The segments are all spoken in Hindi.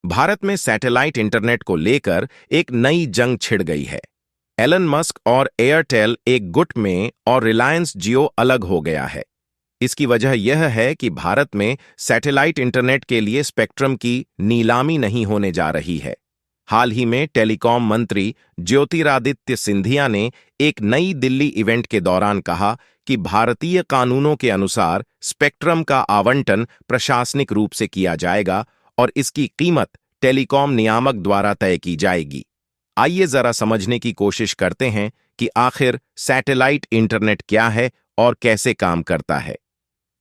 भारत में सैटेलाइट इंटरनेट को लेकर एक नई जंग छिड़ गई है। एलन मस्क और एयरटेल एक गुट में और रिलायंस जियो अलग हो गया है। इसकी वजह यह है कि भारत में सैटेलाइट इंटरनेट के लिए स्पेक्ट्रम की नीलामी नहीं होने जा रही है। हाल ही में टेलीकॉम मंत्री ज्योतिरादित्य सिंधिया ने एक नई दिल्ली इवेंट के दौरान कहा कि भारतीय कानूनों के अनुसार स्पेक्ट्रम का आवंटन प्रशासनिक रूप से किया जाएगा और इसकी कीमत टेलीकॉम नियामक द्वारा तय की जाएगी। आइए जरा समझने की कोशिश करते हैं कि आखिर सैटेलाइट इंटरनेट क्या है और कैसे काम करता है।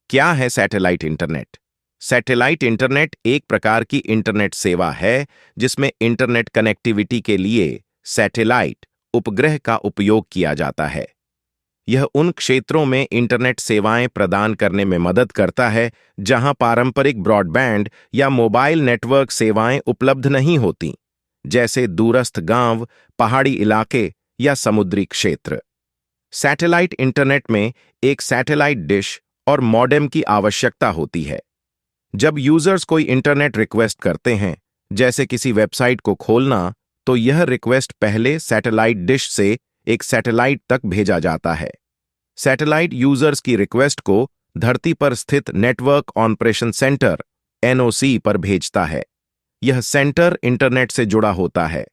क्या है सैटेलाइट इंटरनेट? सैटेलाइट इंटरनेट एक प्रकार की इंटरनेट सेवा है जिसमें इंटरनेट कनेक्टिविटी के लिए सैटेलाइट उपग्रह का उपयोग किया जाता है। यह उन क्षेत्रों में इंटरनेट सेवाएं प्रदान करने में मदद करता है जहां पारंपरिक ब्रॉडबैंड या मोबाइल नेटवर्क सेवाएं उपलब्ध नहीं होती, जैसे दूरस्थ गांव, पहाड़ी इलाके या समुद्री क्षेत्र। सैटेलाइट इंटरनेट में एक सैटेलाइट डिश और मॉडेम की आवश्यकता होती है। जब यूजर्स कोई इंटरनेट रिक्वेस्ट करते हैं, जैसे किसी वेबसाइट को खोलना, तो यह रिक्वेस्ट पहले सैटेलाइट डिश से एक सैटेलाइट तक भेजा जाता है। सैटेलाइट यूजर्स की रिक्वेस्ट को धरती पर स्थित नेटवर्क ऑपरेशन सेंटर (NOC) पर भेजता है। यह सेंटर इंटरनेट से जुड़ा होता है।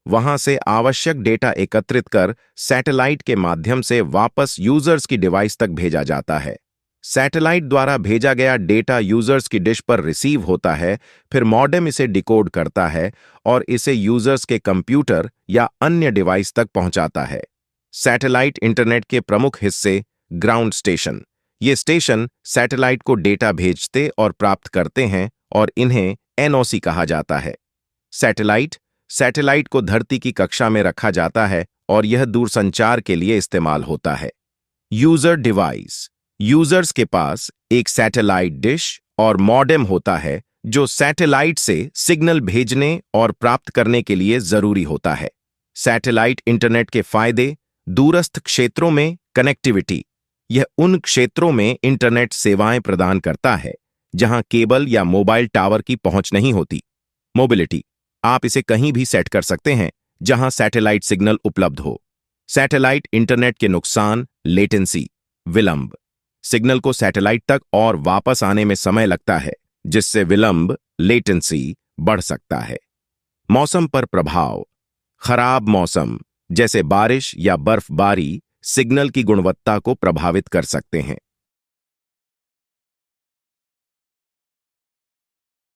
वहां से आवश्यक डेटा एकत्रित कर सैटेलाइट के माध्यम से वापस यूजर्स की डिवाइस तक भेजा जाता है। सैटेलाइट द्वारा भेजा गया डेटा यूजर्स की डिश पर रिसीव होता है, फिर मॉडेम इसे डिकोड करता है और इसे यूजर्स के कंप्यूटर या अन्य डिवाइस तक पहुंचाता है। सैटेलाइट इंटरनेट के प्रमुख हिस्से ग्राउंड स्टेशन। ये स्टेशन सैटेलाइट को डेटा भेजते और प्राप्त करते हैं और इन्हें NOC कहा जाता है। सैटेलाइट को धरती की कक्षा में रखा जाता है और यह दूरसंचार के लिए इस्तेमाल होता है। User device. यूजर्स के पास एक सैटेलाइट डिश और मॉडेम होता है जो सैटेलाइट से सिग्नल भेजने और प्राप्त करने के लिए जरूरी होता है। सैटेलाइट इंटरनेट के फायदे। दूरस्थ क्षेत्रों में कनेक्टिविटी। यह उन क्षेत्रों में इंटरनेट सेवाएं प्रदान करता है जहां केबल या मोबाइल टावर की पहुंच नहीं होती। मोबिलिटी। आप इसे कहीं भी सेट कर सकते हैं जहां सैटेलाइट सिग्नल उपलब्ध हो। सैटेलाइट इंटरनेट के नुकसान। लेटेंसी, विलंब। सिग्नल को सैटेलाइट तक और वापस आने में समय लगता है, जिससे विलंब, लेटेंसी बढ़ सकता है। मौसम पर प्रभाव। खराब मौसम जैसे बारिश या बर्फबारी सिग्नल की गुणवत्ता को प्रभावित कर सकते हैं।